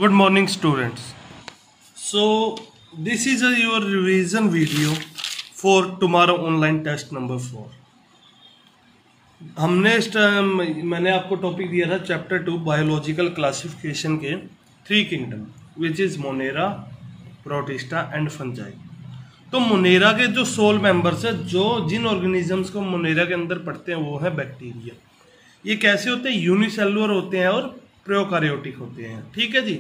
Good morning, students. So this is your revision video for tomorrow online test number 4. मैंने आपको topic दिया था chapter 2 biological classification के 3 kingdom which is Monera, protista and fungi. तो Monera के जो soul members है, जो जिन ऑर्गेनिजम्स को मोनेरा के अंदर पढ़ते हैं वो है बैक्टीरिया। ये कैसे होते हैं? यूनिसेलुलर होते हैं और प्रोकैरियोटिक होते हैं। ठीक है जी।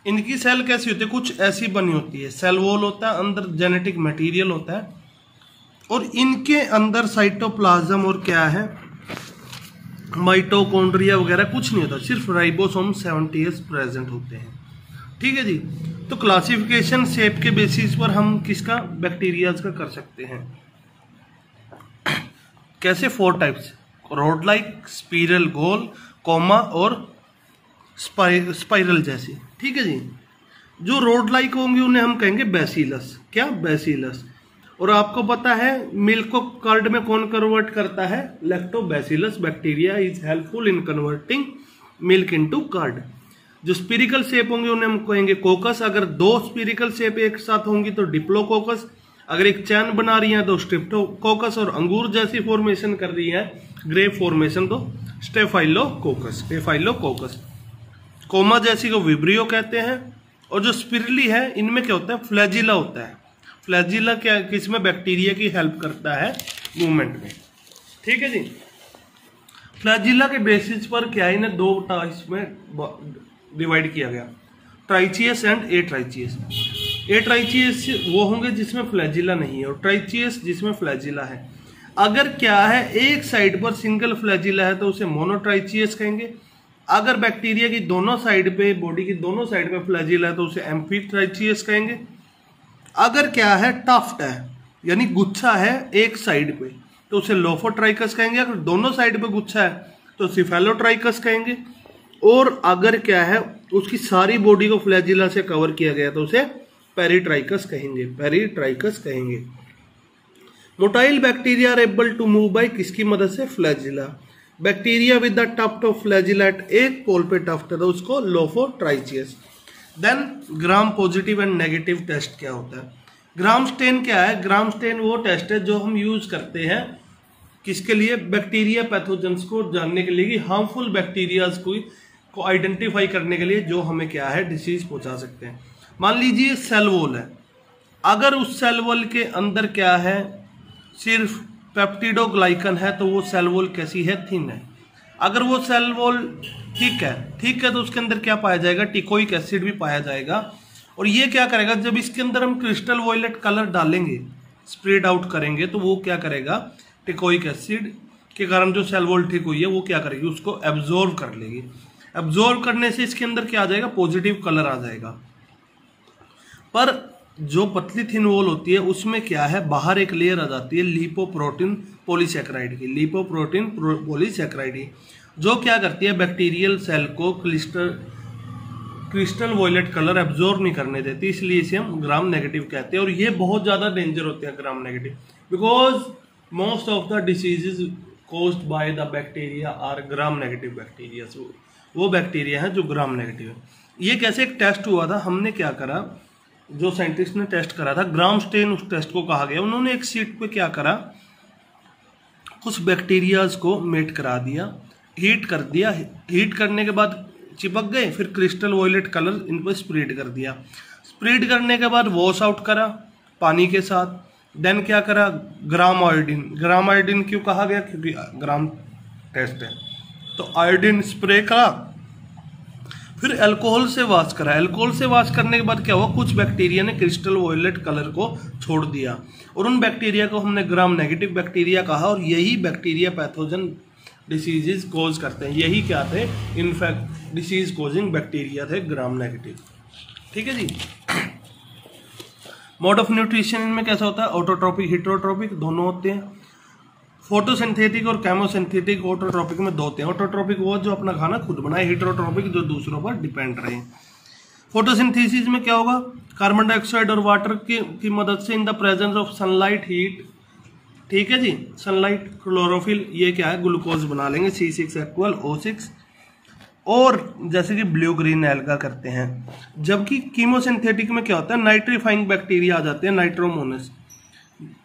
इनकी सेल कैसी होती है? कुछ ऐसी बनी होती है। सेल वॉल होता है, अंदर जेनेटिक मटेरियल होता है और इनके अंदर साइटोप्लाज्म और क्या है, माइटोकॉन्ड्रिया वगैरह कुछ नहीं होता, सिर्फ राइबोसोम 70s प्रेजेंट होते हैं। ठीक है जी। तो क्लासिफिकेशन शेप के बेसिस पर हम किसका, बैक्टीरियाज का कर सकते हैं। कैसे? 4 टाइप्स, रोड लाइक, स्पाइरल, गोल, कोमा और स्पाइरल जैसी। ठीक है जी। जो रोड लाइक होंगे उन्हें हम कहेंगे बैसिलस। क्या? बैसिलस। और आपको पता है मिल्क को कर्ड में कौन कन्वर्ट करता है? Lactobacillus bacteria is helpful in converting milk into curd. जो स्पिरिकल शेप होंगे उन्हें हम कहेंगे कोकस। अगर 2 स्पिरिकल शेप एक साथ होंगी तो डिप्लोकोकस। अगर एक चैन बना रही है तो स्ट्रेप्टोकोकस। और अंगूर जैसी फॉर्मेशन कर रही है, ग्रेप फॉर्मेशन, तो स्टेफाइलोकोकस। कोमा जैसी को विब्रियो कहते हैं। और जो स्पिरली है इनमें क्या होता है? फ्लैजिला होता है। फ्लैजिला क्या, किसमें? बैक्टीरिया की हेल्प करता है मूवमेंट में। ठीक है जी। फ्लैजिला के बेसिस पर क्या है, इन्हें 2 टाइप्स में डिवाइड किया गया, ट्राइचियस एंड एट्राइचियस। एट्राइचियस वो होंगे जिसमें फ्लैजिला नहीं है और ट्राइचियस जिसमें फ्लैजिला है। अगर क्या है, एक साइड पर सिंगल फ्लैजिला है तो उसे मोनोट्राइचियस कहेंगे। अगर बैक्टीरिया की दोनों साइड पे, बॉडी की दोनों साइड पे फ्लैजिला है तो उसे एम्फीट्राइचियस कहेंगे। अगर क्या है, टफ्ट है यानी गुच्छा है एक साइड पे तो उसे लोफोट्राइकस कहेंगे। अगर दोनों साइड पे गुच्छा है तो सिफेलोट्राइकस कहेंगे। और अगर क्या है, उसकी सारी बॉडी को फ्लैजिला से कवर किया गया तो उसे पेरिट्राइकस कहेंगे। Motile bacteria are able to move by किसकी मदद से? Flagella. Bacteria with the tuft of flagella at एक पोल पे टफ्ट है तो उसको lophotrichous. Then gram positive and negative test क्या होता है? ग्राम स्टेन क्या है? ग्राम स्टेन वो टेस्ट है जो हम यूज करते हैं किसके लिए? बैक्टीरिया पैथोजेंस को जानने के लिए, कि हार्मफुल बैक्टीरियाज को आइडेंटिफाई करने के लिए जो हमें क्या है, डिसीज पहुंचा सकते हैं। मान लीजिए सेल वॉल है, अगर उस सेल वॉल के अंदर क्या है, सिर्फ पेप्टिडोग्लाइकन है तो वो सेल वॉल कैसी है? थिन है। अगर वो सेल वॉल ठीक है तो उसके अंदर क्या पाया जाएगा? टिकोइक एसिड भी पाया जाएगा। और ये क्या करेगा, जब इसके अंदर हम क्रिस्टल वॉयलेट कलर डालेंगे, स्प्रेड आउट करेंगे, तो वो क्या करेगा? टिकोइक एसिड के कारण जो सेल वॉल ठीक हुई है वो क्या करेगी? उसको एब्जॉर्व कर लेगी। एब्जॉर्व करने से इसके अंदर क्या आ जाएगा? पॉजिटिव कलर आ जाएगा। पर जो पतली थिन वॉल होती है उसमें क्या है, बाहर एक लेयर आ जाती है लिपोप्रोटीन पॉलीसैकेराइड की। लिपोप्रोटीन पॉलीसैकेराइड जो क्या करती है, बैक्टीरियल सेल को क्रिस्टल वॉयलेट कलर एब्जॉर्ब नहीं करने देती, इसलिए इसे हम ग्राम नेगेटिव कहते हैं। और ये बहुत ज्यादा डेंजर होते हैं gram negative, because most of the diseases caused by the bacteria are gram negative bacteria. वो बैक्टीरिया है जो ग्राम नेगेटिव है। ये कैसे? एक टेस्ट हुआ था, हमने क्या करा, जो साइंटिस्ट ने टेस्ट करा था, ग्राम स्टेन उस टेस्ट को कहा गया। उन्होंने एक शीट पे क्या करा, कुछ बैक्टीरियाज को मेट करा दिया, हीट कर दिया। हीट करने के बाद चिपक गए, फिर क्रिस्टल वॉयलेट कलर इन पर स्प्रेड कर दिया। स्प्रेड करने के बाद वॉश आउट करा पानी के साथ। देन क्या करा, ग्राम आयोडीन क्यों कहा गया? क्योंकि ग्राम टेस्ट है, तो आयोडीन स्प्रे करा। फिर अल्कोहल से वॉश करा। अल्कोहल से वॉश करने के बाद क्या हुआ, कुछ बैक्टीरिया ने क्रिस्टल वॉयलेट कलर को छोड़ दिया और उन बैक्टीरिया को हमने ग्राम नेगेटिव बैक्टीरिया कहा। और यही बैक्टीरिया पैथोजन डिसीजेज कोज करते हैं। यही क्या थे, इनफैक्ट डिसीज कोजिंग बैक्टीरिया थे, ग्राम नेगेटिव। ठीक है जी। मोड ऑफ न्यूट्रिशन इनमें कैसा होता है? ऑटोट्रोपिक, हिट्रोट्रोपिक दोनों होते हैं। फोटोसिंथेटिक और केमोसिंथेटिक ऑटोट्रोपिक में 2 होते हैं। ऑटोट्रोपिक वो जो अपना खाना खुद बनाए, हिट्रोट्रोपिक जो दूसरों पर डिपेंड रहे। फोटोसिंथेसिस में क्या होगा, कार्बन डाइऑक्साइड और वाटर की मदद से in the presence of sunlight heat, ठीक है जी, सनलाइट क्लोरोफिल, ये क्या है, ग्लूकोज बना लेंगे C6H12O6। और जैसे कि ब्लू ग्रीन एल्गा करते हैं। जबकि कीमोसिंथेटिक में क्या होता है, नाइट्रीफाइंग बैक्टीरिया आ जाते हैं, नाइट्रोमोनस,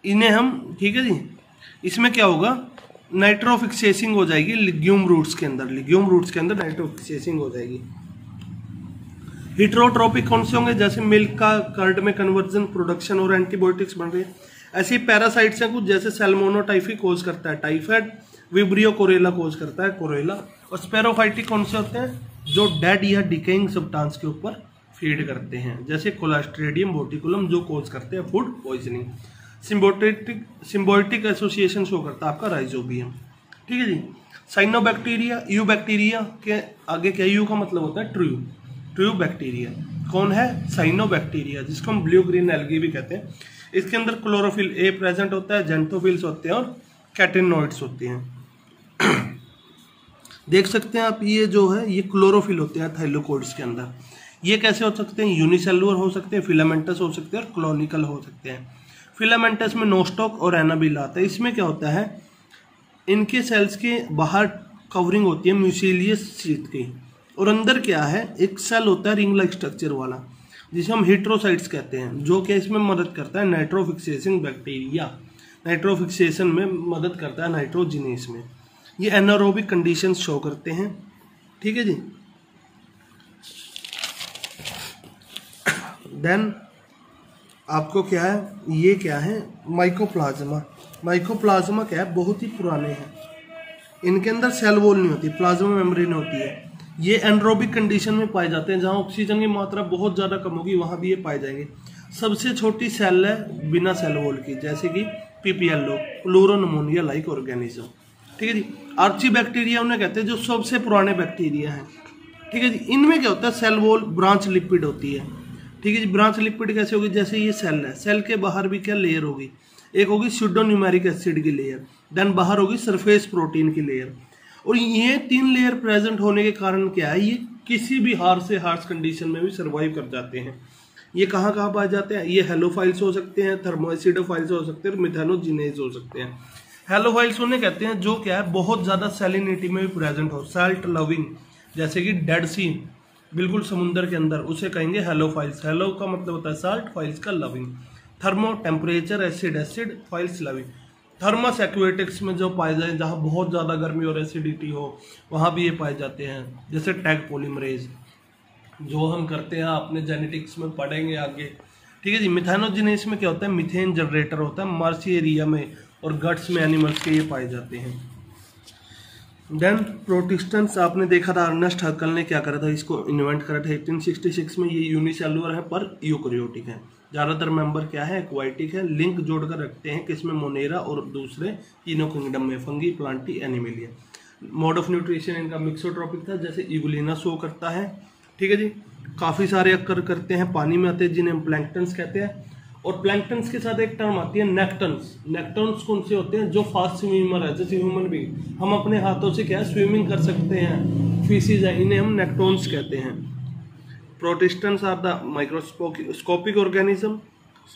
इन्हें हम, ठीक है जी, इसमें क्या होगा, नाइट्रोफिक्सेसिंग हो जाएगी लिग्यूम रूट्स के अंदर, लिग्यूम रूट्स के अंदर नाइट्रोफिक्सेसिंग हो जाएगी। हिट्रोट्रोपिक कौन से होंगे, जैसे मिल्क का कर्ड में कन्वर्जन, प्रोडक्शन और एंटीबायोटिक्स बन रही है। ऐसे पैरासाइट्स हैं कुछ, जैसे सैल्मोनोटाइफी कोज करता है टाइफाइड, विब्रियो कोरेला कोज करता है कोरेला। और स्पेरोफाइटिक कौन से होते हैं, जो डेड या डिकेइंग सब्सटेंस के ऊपर फीड करते हैं, जैसे कोलास्ट्रेडियम बोटिकुलम, जो कोज करते हैं food poisoning. Symbiotic association show करता है आपका राइजोबियम, ठीक है जी। साइनोबैक्टीरिया, यू बैक्टीरिया के आगे क्या यू का मतलब होता है ट्रू, ट्रू बैक्टीरिया कौन है, साइनोबैक्टीरिया, जिसको हम ब्लू ग्रीन एल्गी भी कहते हैं। इसके अंदर क्लोरोफिल ए प्रेजेंट होता है, जेंथोफिल्स होते हैं और कैटेनोइड्स होते हैं। देख सकते हैं आप, ये जो है ये क्लोरोफिल होते हैं थाइलोकोइड्स के अंदर। ये कैसे हो सकते हैं, यूनिसेलुलर हो सकते हैं, फिलामेंटस हो सकते हैं और क्लोनिकल हो सकते हैं। फिलामेंटस में नोस्टॉक और एनाबिल आता है। इसमें क्या होता है, इनके सेल्स के बाहर कवरिंग होती है म्यूसिलियस शीट की, और अंदर क्या है, एक सेल होता है रिंग लाइक स्ट्रक्चर वाला, जिसे हम हिट्रोसाइट्स कहते हैं, जो कि इसमें मदद करता है नाइट्रोफिक्सेसिंग बैक्टीरिया, नाइट्रोफिक्सेशन में मदद करता है नाइट्रोजिनेस में। ये एनारोबिक कंडीशंस शो करते हैं, ठीक है जी। देन आपको क्या है, ये क्या है, माइकोप्लाज्मा। माइकोप्लाज्मा क्या है, बहुत ही पुराने हैं, इनके अंदर सेल वॉल नहीं होती, प्लाज्मा मेम्ब्रेन होती है। ये एनरोबिक कंडीशन में पाए जाते हैं, जहाँ ऑक्सीजन की मात्रा बहुत ज़्यादा कम होगी वहाँ भी ये पाए जाएंगे। सबसे छोटी सेल है बिना सेल वॉल की, जैसे कि पीपीएलओ, प्लूरोनमोनिया लाइक ऑर्गेनिज्म, ठीक है जी। आर्ची बैक्टीरिया उन्हें कहते हैं जो सबसे पुराने बैक्टीरिया हैं, ठीक है जी। इनमें क्या होता है, सेल वॉल ब्रांच लिपिड होती है, ठीक है जी। ब्रांच लिपिड कैसे होगी, जैसे ये सेल है, सेल के बाहर भी क्या लेयर होगी, एक होगी स्यूडोन्यूमेरिक एसिड की लेयर, देन बाहर होगी सरफेस प्रोटीन की लेयर। और ये 3 लेयर प्रेजेंट होने के कारण क्या है, ये किसी भी हार्श से हार्श कंडीशन में भी सर्वाइव कर जाते हैं। ये कहाँ कहाँ पाए जाते हैं, ये हेलोफाइल्स हो सकते हैं, थर्मोएसिडोफाइल्स हो सकते हैं, और मिथेनोजिनेज हो सकते हैं। हेलोफाइल्स उन्हें कहते हैं जो क्या है, बहुत ज़्यादा सैलिनिटी में भी प्रेजेंट हो, साल्ट लविंग, जैसे कि डेड सी, बिल्कुल समुद्र के अंदर, उसे कहेंगे हेलोफाइल्स। हेलो का मतलब होता है साल्ट, फाइल्स का loving. Thermo temperature, acid acid, files loving. Thermos aquatics में जो पाए जाए, जहाँ बहुत ज़्यादा गर्मी और एसिडिटी हो, वहाँ भी ये पाए जाते हैं, जैसे टैग पॉलीमरेज, जो हम करते हैं अपने जेनेटिक्स में पढ़ेंगे आगे, ठीक है जी। मिथेनोजिनेस में क्या होता है, मीथेन जनरेटर होता है, मार्शी एरिया में और गट्स में एनिमल्स के ये पाए जाते हैं। देन प्रोटिस्टेंट्स आपने देखा था, अर्नेस्ट हक्कल ने क्या करा था, इसको इन्वेंट करा था 1866 में। ये यूनिसेलुलर है पर यूकैरियोटिक है, ज़्यादातर मेंबर क्या है, एक्वाइटिक है। लिंक जोड़कर रखते हैं किसमें, मोनेरा और दूसरे तीनों किंगडम में, fungi, Plantae, animalia. Mode of nutrition इनका मिक्सोट्रॉपिक था, जैसे इगुलिना शो करता है, ठीक है जी। काफ़ी सारे अक्कर करते हैं, पानी में आते हैं, जिन्हें हम प्लैंक्टन्स कहते हैं। और प्लैंक्टन्स के साथ एक टर्म आती है नेक्टन्स। नेक्टन्स कौन से होते हैं, जो फास्ट स्विमर है, जैसे ह्यूमन बीइंग, हम अपने हाथों से क्या है स्विमिंग कर सकते हैं, फीसिस है, इन्हें हम नेक्टोन्स कहते हैं। प्रोटिस्टेंट्स आर द माइक्रोस्कोपिक ऑर्गेनिज्म,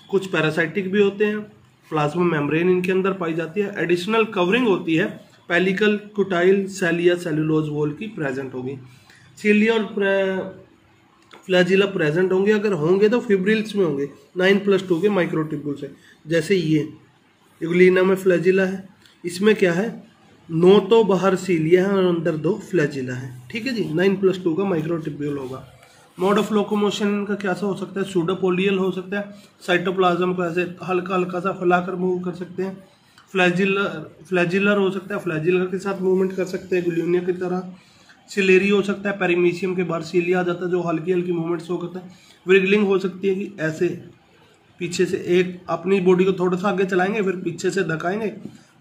कुछ पैरासाइटिक भी होते हैं, प्लाज्मा मेम्ब्रेन इनके अंदर पाई जाती है। एडिशनल कवरिंग होती है, पेलिकल, कुटाइल, सेलिया, सेलुलोज वॉल की प्रेजेंट होगी। सीलिया और फ्लैजिला प्रेजेंट होंगे, अगर होंगे तो फिब्रिल्स में होंगे 9+2 के माइक्रोट्यूब्यूल से, जैसे ये इगुलिना में फ्लैजिला है, इसमें क्या है 9 तो बाहर सीलिया है और अंदर 2 फ्लैजिला है, ठीक है जी। 9+2 का माइक्रोट्यूब्यूल होगा। मोड ऑफ लोकोमोशन इनका कैसा हो सकता है, सूडोपोडियल हो सकता है, साइटोप्लाज्म को ऐसे हल्का हल्का सा फैलाकर मूव कर सकते हैं। फ्लैजिलर हो सकता है, फ्लैजिलर के साथ मूवमेंट कर सकते हैं गुलियोनिया की तरह। सिलेरी हो सकता है, पेरिमीशियम के बाहर सीलिया आ जाता है, जो हल्की हल्की मूवमेंट्स हो करता है। विग्लिंग हो सकती है कि ऐसे पीछे से एक अपनी बॉडी को थोड़ा सा आगे चलाएंगे, फिर पीछे से धकाएंगे,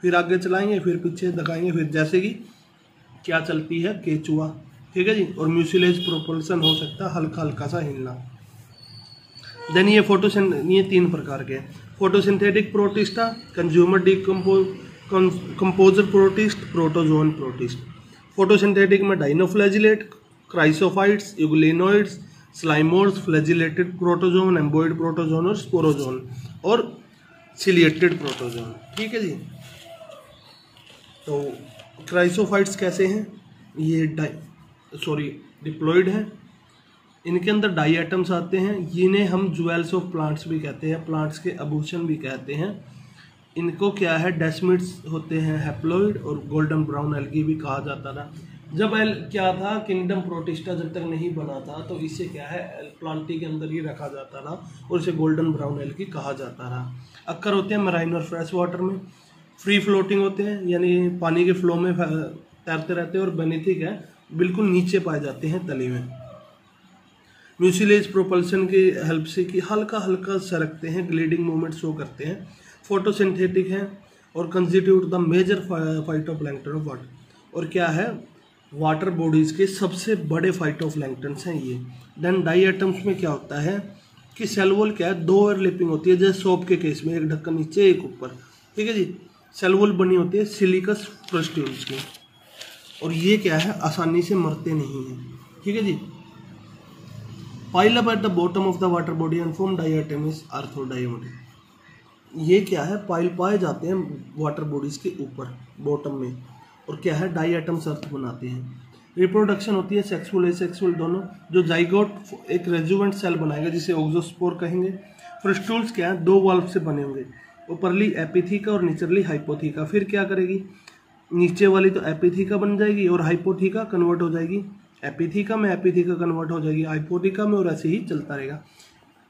फिर आगे चलाएंगे, फिर पीछे धकाएंगे, फिर जैसे कि क्या चलती है केचुआ, ठीक है जी। और म्यूसिलेज प्रोपल्सन हो सकता है, हल्का हल्का सा हिलना। देन ये ये 3 प्रकार के हैं, photosynthetic protista, consumer composer protist, protozoan protist. Photosynthetic में dinoflagellate, chrysophytes, euglenoids, slime moulds, flagellated protozoan, amoeboid protozoan और स्पोरोजोन और सिलिएटेड प्रोटोजोन, ठीक है जी। तो क्राइसोफाइट्स कैसे हैं, ये सॉरी डिप्लॉयड हैं। इनके अंदर डाई एटम्स आते हैं, जिन्हें हम ज्वेल्स ऑफ प्लांट्स भी कहते हैं, प्लांट्स के आभूषण भी कहते हैं। इनको क्या है डेस्मिड्स होते हैं, हैप्लॉइड और गोल्डन ब्राउन एल्गी भी कहा जाता था। जब क्या था किंगडम प्रोटिस्टा जब तक नहीं बना था तो इसे क्या है प्लांटी के अंदर ही रखा जाता था और इसे गोल्डन ब्राउन एल्गी कहा जाता था। अक्कर होते हैं मराइन और फ्रेश वाटर में, फ्री फ्लोटिंग होते हैं यानी पानी के फ्लो में तैरते रहते हैं, और बेनिथिक है बिल्कुल नीचे पाए जाते हैं तली में। म्यूसिलेज प्रोपल्शन की हेल्प से कि हल्का हल्का सरकते हैं, ग्लाइडिंग मूवमेंट शो करते हैं। फोटोसिंथेटिक है और constitute the major phytoplankton of water, और क्या है वाटर बॉडीज के सबसे बड़े फाइटोप्लैंक्टन्स हैं ये। देन डाई एटम्स में क्या होता है कि सेल वॉल क्या है दो ओवरलैपिंग होती है, जैसे सोप के केस में एक ढक्कन नीचे एक ऊपर, ठीक है जी। सेल वॉल बनी होती है सिलिकस फ्रस्ट्यूल्स की, और ये क्या है आसानी से मरते नहीं हैं, ठीक है जी। Pile up at the bottom of the water body and form diatom is आर्थोडायमंड। ये क्या है पाइल पाए जाते हैं वाटर बॉडीज के ऊपर बॉटम में, और क्या है डाई एटम्स अर्थ बनाते हैं। रिप्रोडक्शन होती है सेक्सुअल एसेक्सुअल दोनों, जो जाइगोट एक रेजुवेंट सेल बनाएगा जिसे ओक्सोस्पोर कहेंगे। फ्रस्टूल्स क्या है दो वाल्व से बने होंगे, ऊपरली एपिथीका और निचरली हाइपोथीका। फिर क्या करेगी नीचे वाली तो एपिथीका बन जाएगी और हाइपोथीका कन्वर्ट हो जाएगी, एपिथीका में एपिथीका कन्वर्ट हो जाएगी हाइपोथीका में, और ऐसे ही चलता रहेगा।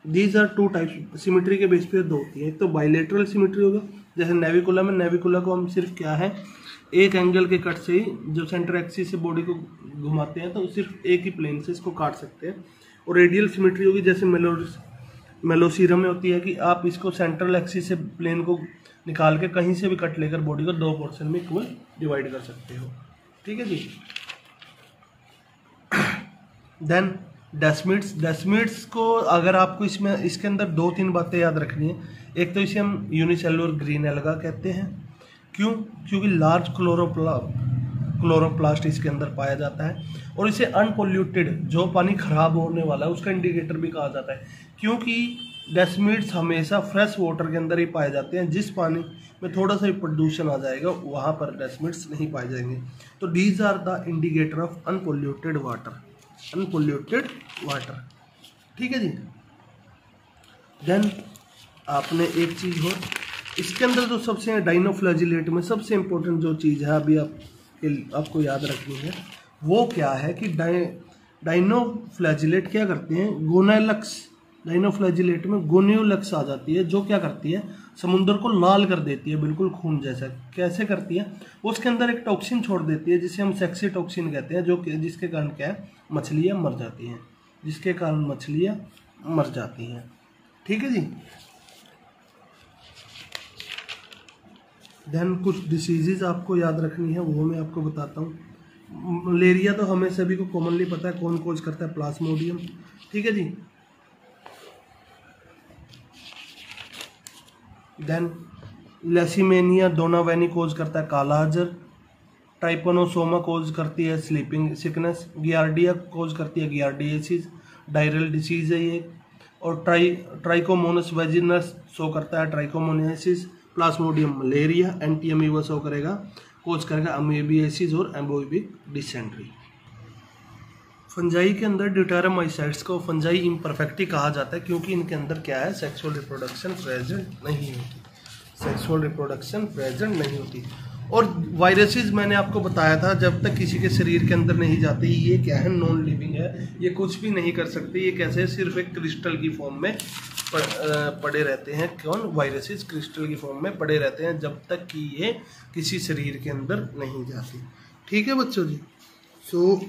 These are two types, symmetry के बेस पे दो होती है, एक तो बाइलेटरल सिमेट्री होगा जैसे नेविकुला में, नेविकुला को हम सिर्फ क्या है एक एंगल के कट से ही जो सेंटर एक्सिस से बॉडी को घुमाते हैं तो सिर्फ एक ही प्लेन से इसको काट सकते हैं। और रेडियल सिमेट्री होगी जैसे मेलोसीरम में होती है कि आप इसको सेंट्रल एक्सिस से प्लेन को निकाल के कहीं से भी कट लेकर बॉडी को दो पोर्शन में इक्वल डिवाइड कर सकते हो, ठीक है जी। देन डेस्मिड्स को अगर आपको इसमें इसके अंदर दो तीन बातें याद रखनी है। एक तो इसे हम यूनिसेलुलर ग्रीन एल्गा कहते हैं, क्यों? क्योंकि लार्ज क्लोरोप्लास्ट इसके अंदर पाया जाता है, और इसे अनपोल्यूटेड जो पानी खराब होने वाला है उसका इंडिकेटर भी कहा जाता है, क्योंकि डेस्मिड्स हमेशा फ्रेश वाटर के अंदर ही पाए जाते हैं। जिस पानी में थोड़ा सा भी प्रदूषण आ जाएगा वहाँ पर डेस्मिड्स नहीं पाए जाएंगे। तो these are the indicator of unpolluted water, ठीक है जी। देन आपने एक चीज हो इसके अंदर जो सबसे डाइनोफ्लैजिलेट में सबसे इंपॉर्टेंट जो चीज़ है अभी आपको याद रखनी है वो क्या है कि डाइनोफ्लैजिलेट क्या करते हैं, गोनेलक्स, डाइनोफ्लैजिलेट में गोनियोलक्स आ जाती है जो क्या करती है समुद्र को लाल कर देती है बिल्कुल खून जैसा। कैसे करती है? उसके अंदर एक टॉक्सिन छोड़ देती है जिसे हम सेक्सी टॉक्सिन कहते हैं, जो जिसके कारण क्या है मछलियाँ मर जाती हैं, जिसके कारण मछलियाँ मर जाती हैं, ठीक है जी। देन कुछ डिसीजेज आपको याद रखनी है वो मैं आपको बताता हूँ। मलेरिया तो हमें सभी को कॉमनली पता है कौन कोज करता है, प्लाज्मोडियम, ठीक है जी। देन लेसीमेनिया डोनावेनी कोज करता है काला अजर, ट्राइपोनोसोमा कोज करती है स्लीपिंग सिकनेस, गियार्डिया कोज करती है गियार्डियासिस, डायरल डिसीज है ये, और ट्राइकोमोनस वेजिनस शो करता है ट्राइकोमोनियासिस, प्लाज्मोडियम मलेरिया, एंटीअमीबा शो करेगा कोज करेगा अमीबियासिस और एम्बोइबिक डिसेंट्री। फंजाई के अंदर ड्यूटेरामाइसाइट्स को फंजाई इम्परफेक्टी कहा जाता है क्योंकि इनके अंदर क्या है सेक्सुअल रिप्रोडक्शन प्रेजेंट नहीं होती, और वायरसेस मैंने आपको बताया था जब तक किसी के शरीर के अंदर नहीं जाते ये क्या है नॉन लिविंग है, ये कुछ भी नहीं कर सकते, ये कैसे सिर्फ एक क्रिस्टल की फॉर्म में पड़े रहते हैं। कौन? वायरसेस क्रिस्टल की फॉर्म में पड़े रहते हैं जब तक कि ये किसी शरीर के अंदर नहीं जाती, ठीक है बच्चों जी। सो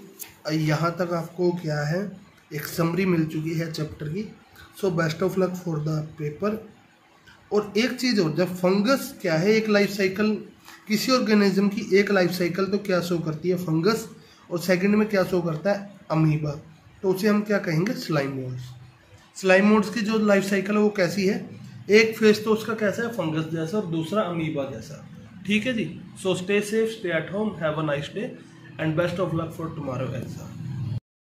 यहाँ तक आपको क्या है एक समरी मिल चुकी है चैप्टर की। So best of luck for the paper. और एक चीज़ और, जब फंगस क्या है एक लाइफ साइकिल, किसी ऑर्गेनिज्म की एक लाइफ साइकिल तो क्या शो करती है फंगस, और सेकंड में क्या शो करता है अमीबा, तो उसे हम क्या कहेंगे स्लाइम मोड्स। स्लाइम मोड्स की जो लाइफ साइकिल है वो कैसी है, एक फेज तो उसका कैसा है फंगस जैसा और दूसरा अमीबा जैसा, ठीक है जी। So stay safe, stay at home, have a nice day and best of luck for tomorrow exam.